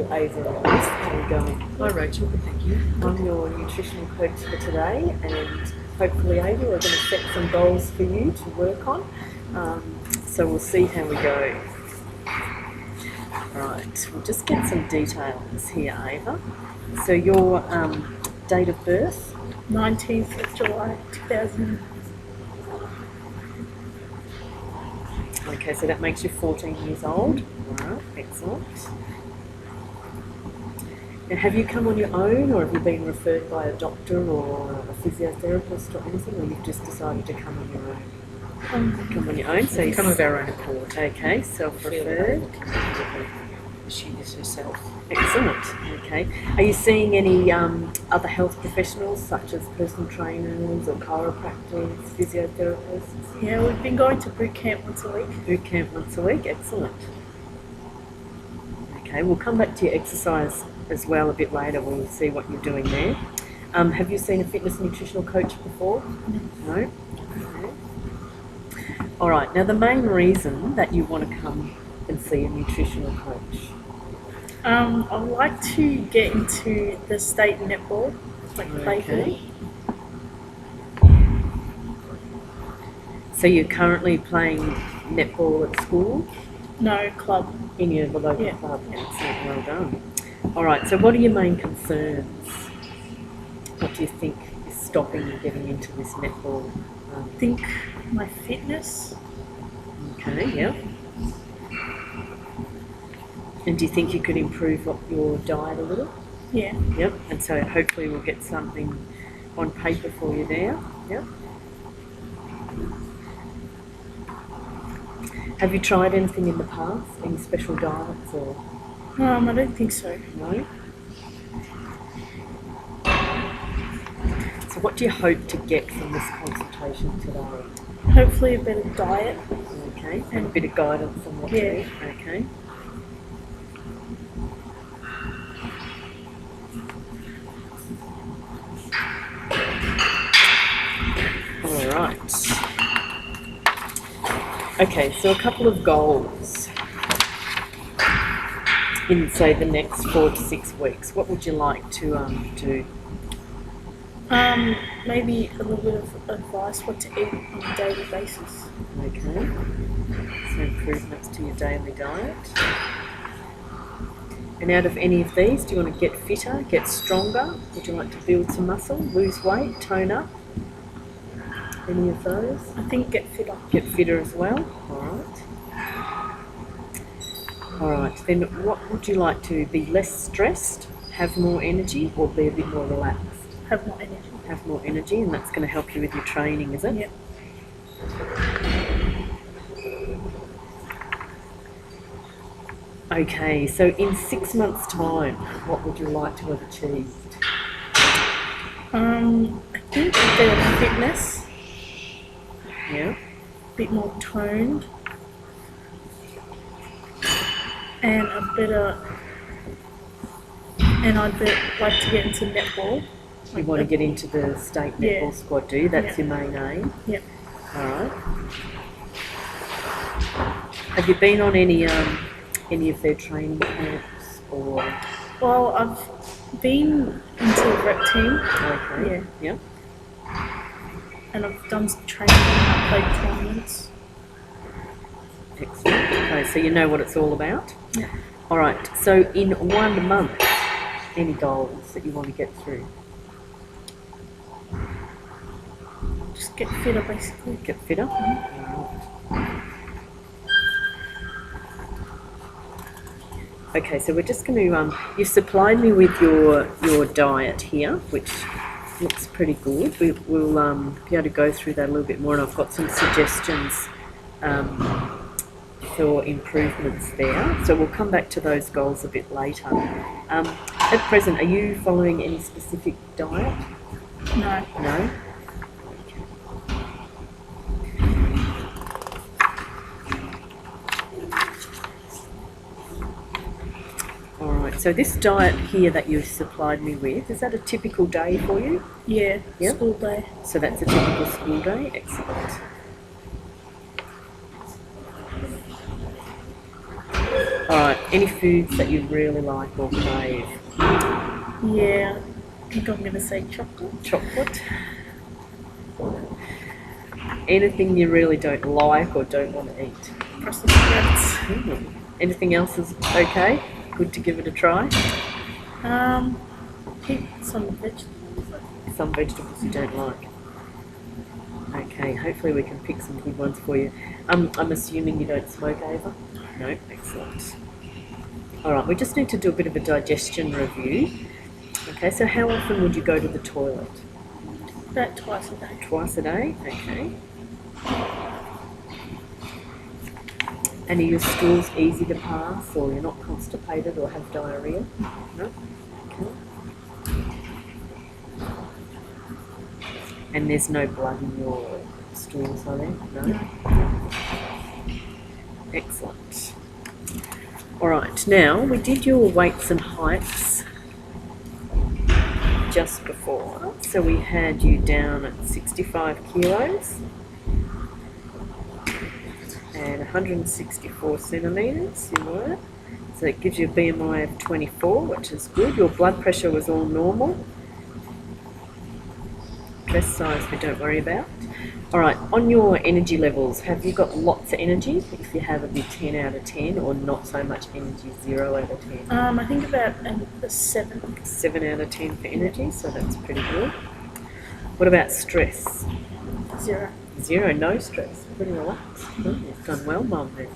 NutritionConsultAva. How are we going? Hi Rachel, thank you. I'm your nutritional coach for today, and hopefully, Ava, we're going to set some goals for you to work on. So we'll see how we go. Right, we'll just get some details here, Ava. So your date of birth? 19th of July 2000. Okay, so that makes you 14 years old. Right, excellent. Now, have you come on your own, or have you been referred by a doctor or a physiotherapist or anything, or you've just decided to come on your own? Come on your own, so you Come of our own accord. Okay, self-referred. She is herself. Excellent. Okay. Are you seeing any other health professionals, such as personal trainers or chiropractors, physiotherapists? Yeah, we've been going to boot camp once a week. Boot camp once a week. Excellent. Okay, we'll come back to your exercise as well a bit later. We'll see what you're doing there. Have you seen a fitness nutritional coach before? No. Okay. All right. Now, the main reason that you want to come and see a nutritional coach. I'd like to get into the state netball, play for it. So you're currently playing netball at school? No, club. In your local club? Excellent, well done. All right, so what are your main concerns? What do you think is stopping you getting into this netball? I think my fitness. Okay, yeah. And do you think you could improve your diet a little? Yeah. Yep, and so hopefully we'll get something on paper for you there. Yep. Have you tried anything in the past? Any special diets or? I don't think so. No? So what do you hope to get from this consultation today? Hopefully a better diet. Okay, and a bit of guidance on what to eat. Okay. All right. Okay, so a couple of goals in, say, the next 4 to 6 weeks. What would you like to do? Maybe a little bit of advice what to eat on a daily basis. Okay. So improvements to your daily diet. And out of any of these, do you want to get fitter, get stronger? Would you like to build some muscle, lose weight, tone up? Any of those? I think get fitter. Get fitter as well. All right. All right. Then what would you like to be? Less stressed, have more energy, or be a bit more relaxed? Have more energy. Have more energy, and that's going to help you with your training, is it? Yep. Okay. So in 6 months' time, what would you like to have achieved? I think a bit of fitness. Yeah. A bit more toned. And I'd like to get into netball. You want to get into the state netball squad, do you? That's your main aim? Yep. All right. Have you been on any of their training camps or? Well, I've been into the rep team. Okay. Yeah. Yeah. And I've done some training and I've played tournaments. Excellent. Okay, so you know what it's all about? Yeah. All right. So in 1 month, any goals that you want to get through? Just get fitter, basically. Get fitter? Okay, so we're just going to, you've supplied me with your diet here, which looks pretty good. We'll be able to go through that a little bit more, and I've got some suggestions for improvements there. So we'll come back to those goals a bit later. At present, are you following any specific diet? No. No? Alright, so this diet here that you've supplied me with, is that a typical day for you? Yeah, Yep. school day. So that's a typical school day? Excellent. Alright, Any foods that you really like or crave? Yeah, I think I'm gonna say chocolate. Chocolate? Anything you really don't like or don't want to eat? Brussels sprouts. Anything else is okay? Good to give it a try? Pick some vegetables. Some vegetables you don't like. Okay, hopefully we can pick some good ones for you. I'm assuming you don't smoke, Ava? No, excellent. All right, we just need to do a bit of a digestion review. Okay, so how often would you go to the toilet? About twice a day. Twice a day, okay. And are your stools easy to pass, or you're not constipated or have diarrhea? No? Okay. And there's no blood in your stools, are there? No? Excellent. Alright, now we did your weights and heights just before. So we had you down at 65 kilos and 164 centimetres you were. So it gives you a BMI of 24, which is good. Your blood pressure was all normal. Breast size we don't worry about. Alright, on your energy levels, have you got lots of energy? If you have, it'd be 10 out of 10, or not so much energy, 0 out of 10? I think about a 7. 7 out of 10 for energy, so that's pretty good. What about stress? 0. 0, no stress, pretty relaxed. Oh, you've done well, Mum, then.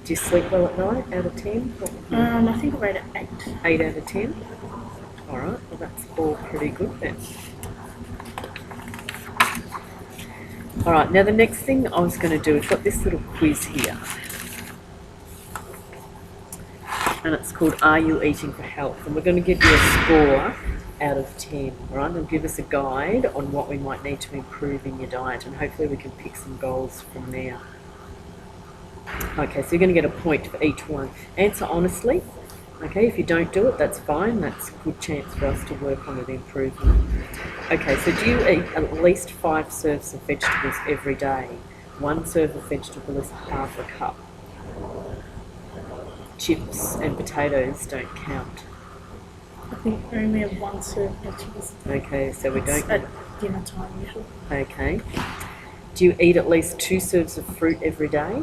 Do you sleep well at night, out of 10? I think I rate it 8. 8 out of 10? Alright, well that's all pretty good then. Alright, now the next thing I was going to do is got this little quiz here. And it's called Are You Eating for Health? And we're going to give you a score out of 10. Alright, it'll give us a guide on what we might need to improve in your diet, and hopefully we can pick some goals from there. Okay, so you're going to get a point for each one. Answer honestly. Okay, if you don't do it, that's fine. That's a good chance for us to work on the improvement. Okay, so do you eat at least 5 serves of vegetables every day? 1 serve of vegetable is half a cup. Chips and potatoes don't count. I think I only have 1 serve of vegetables. Okay, so we don't... At dinner time usually. Okay. Do you eat at least 2 serves of fruit every day?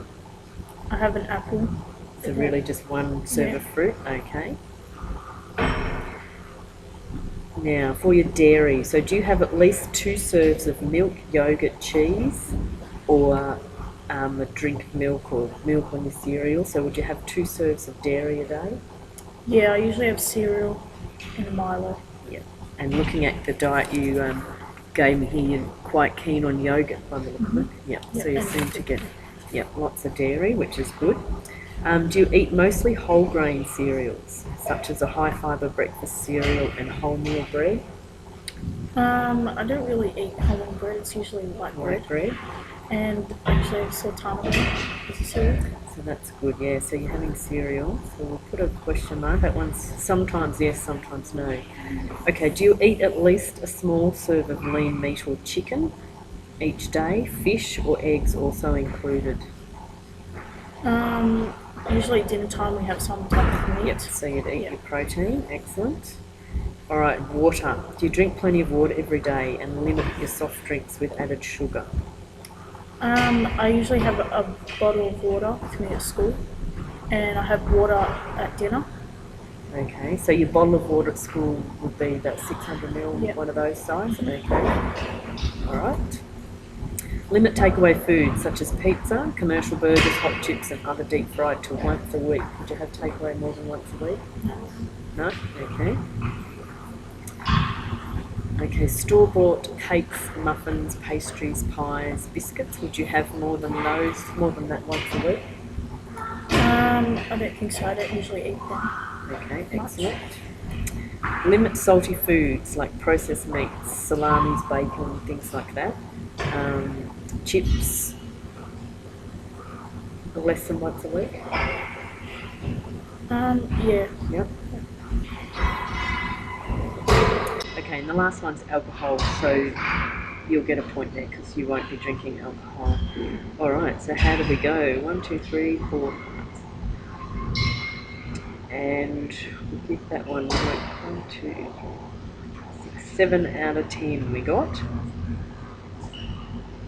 I have an apple. So really just 1 serve of fruit, okay. Now, for your dairy, so do you have at least 2 serves of milk, yogurt, cheese, or drink milk or milk on your cereal? So would you have 2 serves of dairy a day? Yeah, I usually have cereal and a Milo. Yeah. And looking at the diet you gave me here, you're quite keen on yogurt by the look of it. Yeah, so you seem to get lots of dairy, which is good. Do you eat mostly whole grain cereals, such as a high fibre breakfast cereal and wholemeal bread? I don't really eat whole bread, it's usually white bread. And actually I have sultana as a cereal. So that's good, yeah. So you're having cereal. So we'll put a question mark. That one's sometimes yes, sometimes no. Okay, do you eat at least a small serve of lean meat or chicken each day? Fish or eggs also included? Usually at dinner time we have some type of meat. Yep, so you'd eat your protein, excellent. All right, water. Do you drink plenty of water every day and limit your soft drinks with added sugar? I usually have a bottle of water with me at school, and I have water at dinner. Okay, so your bottle of water at school would be about 600 ml, one of those size? Okay, all right. Limit takeaway foods such as pizza, commercial burgers, hot chips and other deep fried to once a week. Would you have takeaway more than once a week? No? Okay. Okay, store-bought cakes, muffins, pastries, pies, biscuits. Would you have more than that once a week? I don't think so. I don't usually eat them. Okay, excellent. Limit salty foods like processed meats, salamis, bacon, things like that. Chips, less than once a week? Yeah. Yep. Okay, and the last one's alcohol, so you'll get a point there because you won't be drinking alcohol. Alright, so how do we go? 1, 2, 3, 4, and we'll give that one 1, 2, 3, 6, 7 out of 10 we got.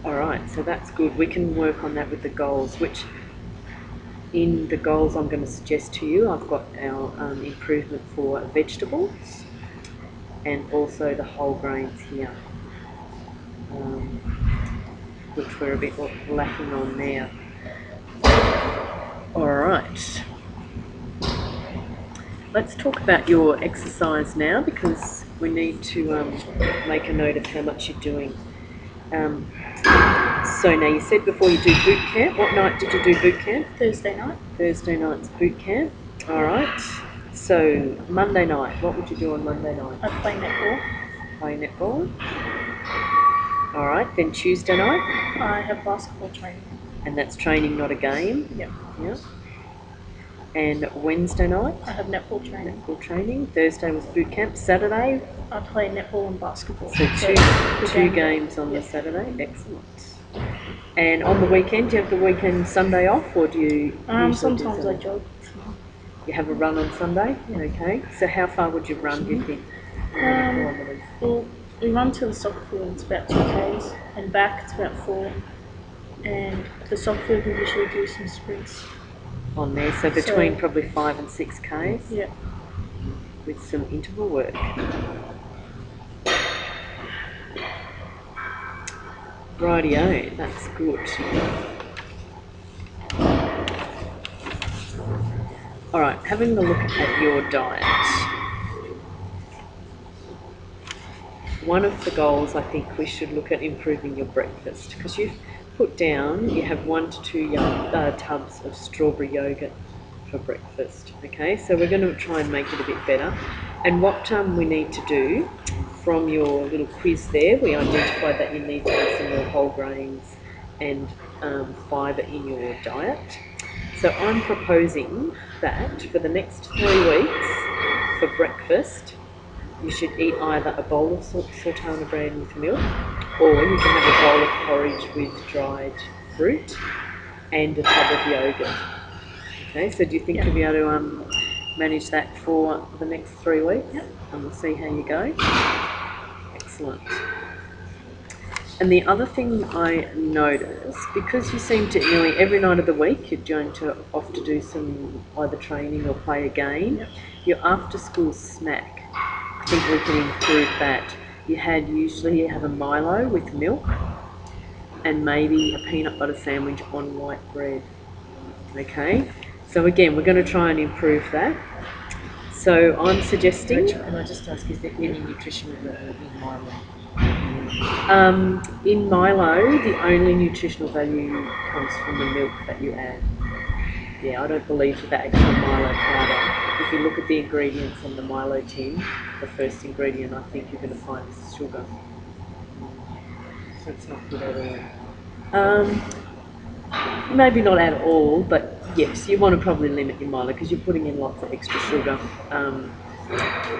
Alright, so that's good. We can work on that with the goals, which in the goals I'm going to suggest to you, I've got our improvement for vegetables and also the whole grains here, which we're a bit lacking on now. Alright, let's talk about your exercise now, because we need to make a note of how much you're doing. So now you said before you do boot camp. What night did you do boot camp? Thursday night. Thursday night's boot camp. Alright. So Monday night, what would you do on Monday night? I play netball. Play netball. Alright, then Tuesday night? I have basketball training. And that's training, not a game? Yep. Yep. And Wednesday night? I have netball training. Netball training. Thursday was boot camp. Saturday? I play netball and basketball. So two games on the Saturday. Excellent. And on the weekend, do you have the weekend Sunday off, or do you? Sometimes I jog. You have a run on Sunday. Yeah. Okay. So how far would you run? Do you think? Well, we run to the soccer field. It's about 2 k's, and back it's about 4. And the soccer field we usually do some sprints on there. So between probably 5 and 6 k's. Yeah. With some interval work. Rightio, that's good. Alright, having a look at your diet. One of the goals, I think we should look at improving your breakfast, because you've put down you have 1 to 2 tubs of strawberry yogurt for breakfast. Okay, so we're going to try and make it a bit better. And what we need to do, from your little quiz there, we identified that you need to have some more whole grains and fibre in your diet. So I'm proposing that for the next 3 weeks, for breakfast, you should eat either a bowl of sultana bran with milk, or you can have a bowl of porridge with dried fruit and a tub of yogurt. Okay, so do you think you'll be able to manage that for the next 3 weeks? Yep. And we'll see how you go. Excellent. And the other thing I noticed, because you seem to nearly every night of the week you're going to off to do some either training or play a game, Yep. your after school snack, I think we can improve that. You usually have a Milo with milk and maybe a peanut butter sandwich on white bread. Okay, so again we're going to try and improve that. So I'm suggesting... Rachel, can I just ask, is there any nutritional value in Milo? In Milo, the only nutritional value comes from the milk that you add. Yeah, I don't believe with that actual Milo powder. If you look at the ingredients on the Milo tin, the first ingredient I think you're going to find is sugar. So it's not good at all? Maybe not at all, but yes, you want to probably limit your Milo because you're putting in lots of extra sugar.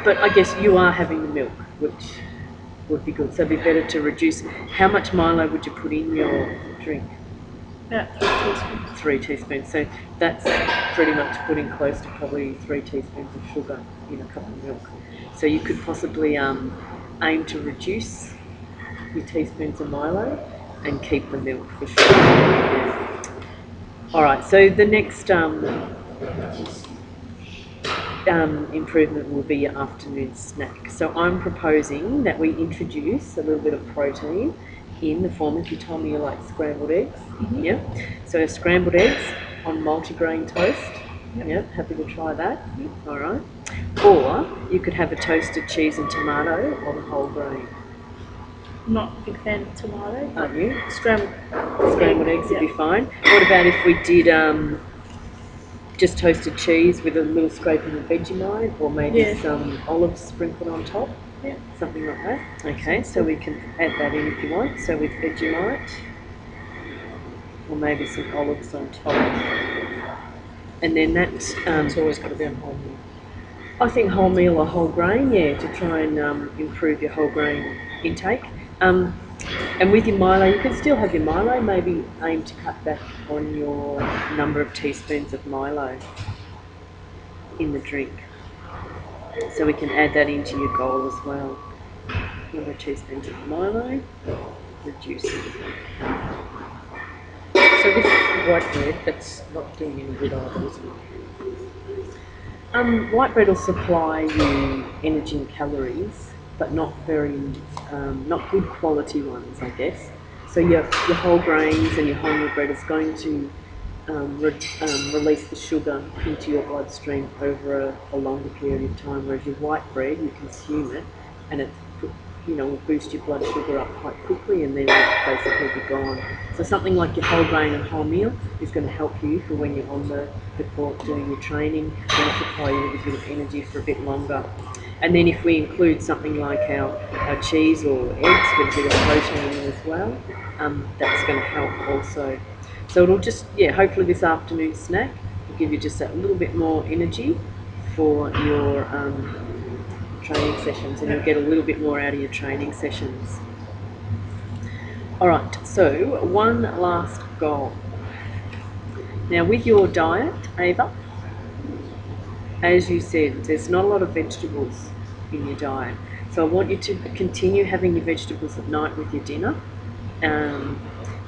But I guess you are having the milk, which would be good. So it'd be better to reduce. How much Milo would you put in your drink? About 3 teaspoons. 3 teaspoons. So that's pretty much putting close to probably 3 teaspoons of sugar in a cup of milk. So you could possibly aim to reduce your teaspoons of Milo and keep the milk for sure. Yeah. All right. So the next improvement will be your afternoon snack. So I'm proposing that we introduce a little bit of protein in the form, if you told me you like scrambled eggs. Mm-hmm. Yeah. So scrambled eggs on multigrain toast. Yep. Yeah, happy to try that. Mm-hmm. All right. Or you could have a toasted cheese and tomato on whole grain. I'm not a big fan of tomato. Aren't you? Scrambled eggs would be fine. What about if we did just toasted cheese with a little scraping of Vegemite, or maybe some olives sprinkled on top? Yeah. Something like that. Okay, so we can add that in if you want. So with Vegemite, or maybe some olives on top. And then that's... it's always got to be on whole milk. I think wholemeal or whole grain, yeah, to try and improve your whole grain intake. And with your Milo, you can still have your Milo, maybe aim to cut back on your number of teaspoons of Milo. in the drink. So we can add that into your goal as well. Number 2 spoons of Milo, reducing. So with white bread, that's not doing any good either, is it? White bread will supply you energy and calories, but not not good quality ones, I guess. So your whole grains and your wholemeal bread is going to release the sugar into your bloodstream over a longer period of time, whereas your white bread, you consume it and it will boost your blood sugar up quite quickly and then it'll basically be gone. So something like your whole grain and wholemeal is going to help you for when you're on the court doing your training, and it'll supply you with a bit of energy for a bit longer. And then if we include something like our cheese or eggs with a bit of protein in as well, that's going to help also. So it'll just, hopefully this afternoon snack will give you just that little bit more energy for your training sessions, and you'll get a little bit more out of your training sessions. Alright, so one last goal. Now with your diet, Ava, as you said, there's not a lot of vegetables in your diet. So I want you to continue having your vegetables at night with your dinner.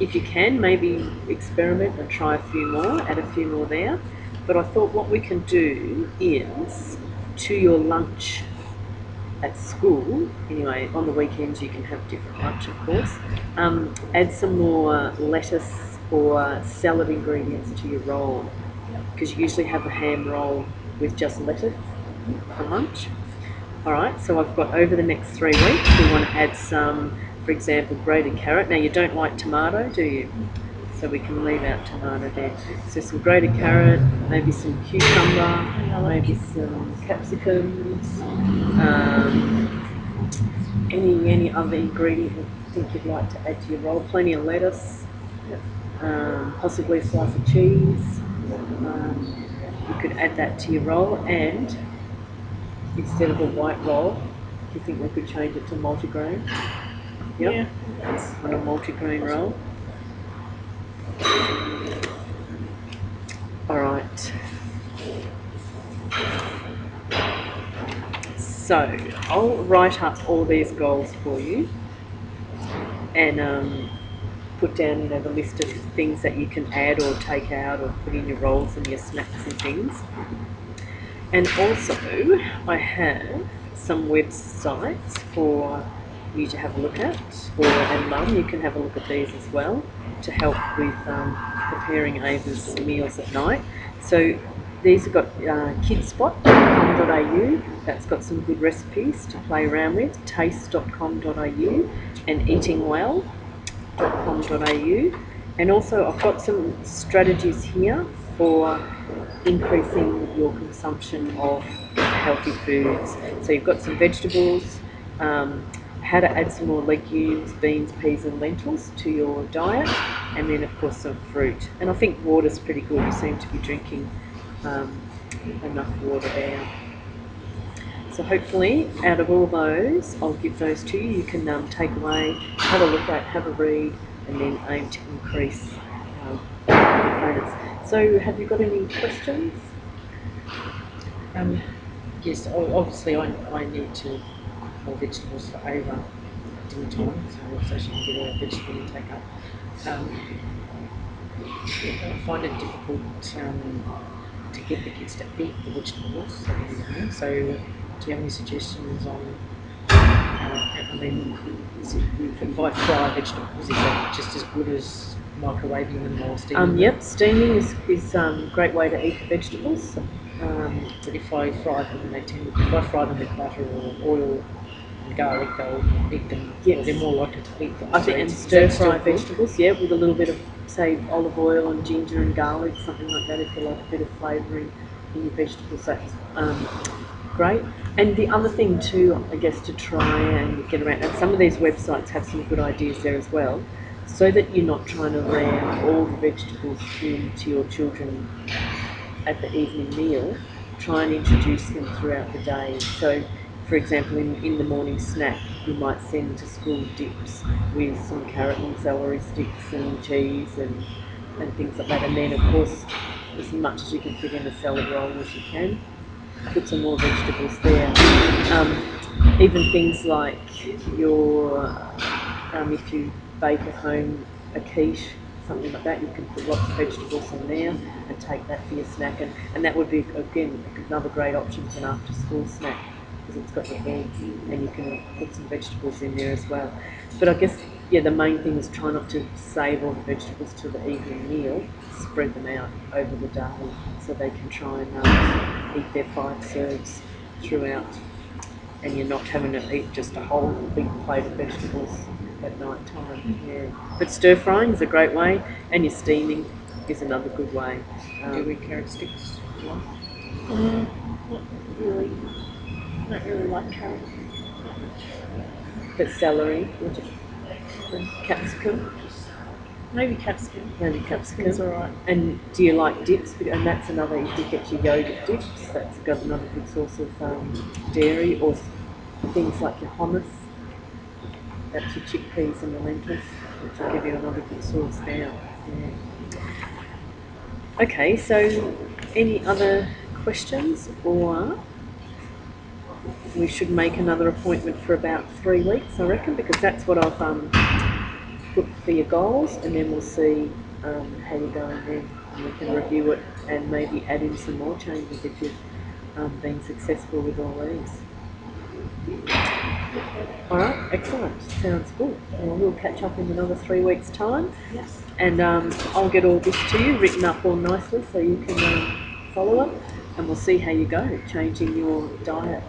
If you can, maybe experiment and try a few more, add a few more there. But I thought what we can do is, to your lunch at school, anyway, on the weekends you can have different lunch, of course, add some more lettuce or salad ingredients to your roll, because you usually have a ham roll with just lettuce for lunch. Alright, so I've got over the next 3 weeks, we want to add some, for example, grated carrot. Now you don't like tomato, do you? So we can leave out tomato there. So some grated carrot, maybe some cucumber, maybe some capsicums, any other ingredient you think you'd like to add to your roll. Plenty of lettuce, possibly a slice of cheese. You could add that to your roll, and instead of a white roll, do you think we could change it to multigrain? Yep. Yeah. On a multigrain roll. Alright. So I'll write up all these goals for you and put down the list of things that you can add or take out or put in your rolls and your snacks and things. And also I have some websites for you to have a look at, and Mum, you can have a look at these as well to help with preparing Ava's meals at night. So these have got kidspot.com.au, that's got some good recipes to play around with, taste.com.au and eatingwell.com.au, and also I've got some strategies here for increasing your consumption of healthy foods. So you've got some vegetables, how to add some more legumes, beans, peas and lentils to your diet, and then of course some fruit. And I think water's pretty good, you seem to be drinking enough water there. So hopefully out of all those, I'll give those to you. You can take away, have a look at, have a read, and then aim to increase components. So have you got any questions? Yes, obviously I need to cook more vegetables for Ava at dinner time, so she can get her vegetable intake up. I find it difficult to get the kids to eat the vegetables. So do you have any suggestions on, if I fry vegetables, is that just as good as microwaving them or steaming them? Yep, steaming is a great way to eat the vegetables. But if I fry them, if I fry them with butter or oil and garlic, they'll eat them. Yes. They're more likely to eat them. I think, and stir fry vegetables, with a little bit of, say, olive oil and ginger and garlic, something like that, if you like a bit of flavouring in your vegetables, that's great. And the other thing too, I guess, to try and get around, and some of these websites have some good ideas there as well, so that you're not trying to ram all the vegetables into your children at the evening meal, try and introduce them throughout the day. So, for example, in the morning snack, you might send to school dips with some carrot and celery sticks and cheese and things like that. And then, of course, as much as you can fit in a salad roll as you can. put some more vegetables there. Even things like your, if you bake at home a quiche, something like that, you can put lots of vegetables in there and take that for your snack. And that would be, again, another great option for an after-school snack because it's got your eggs and you can put some vegetables in there as well. But I guess, yeah, the main thing is try not to save all the vegetables to the evening meal, spread them out over the day so they can try and eat their 5 serves throughout, and you're not having to eat just a whole big plate of vegetables at night time. Yeah. But stir frying is a great way, and your steaming is another good way. Do we carrot sticks? One? Not really. Not really like carrot. But celery, capsicum, Maybe capsicum. maybe Capsicum's capsicum. alright. And do you like dips? And that's another, if you get your yogurt dips, that's got another good source of dairy, or things like your hummus. That's your chickpeas and the lentils, which will give you another good source now. Yeah. Okay, so any other questions, or we should make another appointment for about 3 weeks, I reckon, because that's what I've put for your goals, and then we'll see how you're going then, and we can review it and maybe add in some more changes if you've been successful with all these. All right, excellent. Sounds good. Well, we'll catch up in another 3 weeks' time. Yes. And I'll get all this to you, written up all nicely so you can follow it. And we'll see how you go, changing your diet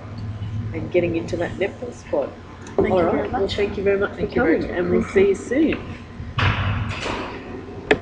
and getting into that netball squad. Thank you All very right, well, much. thank you very much for Thank you very coming, much. and we'll see you soon.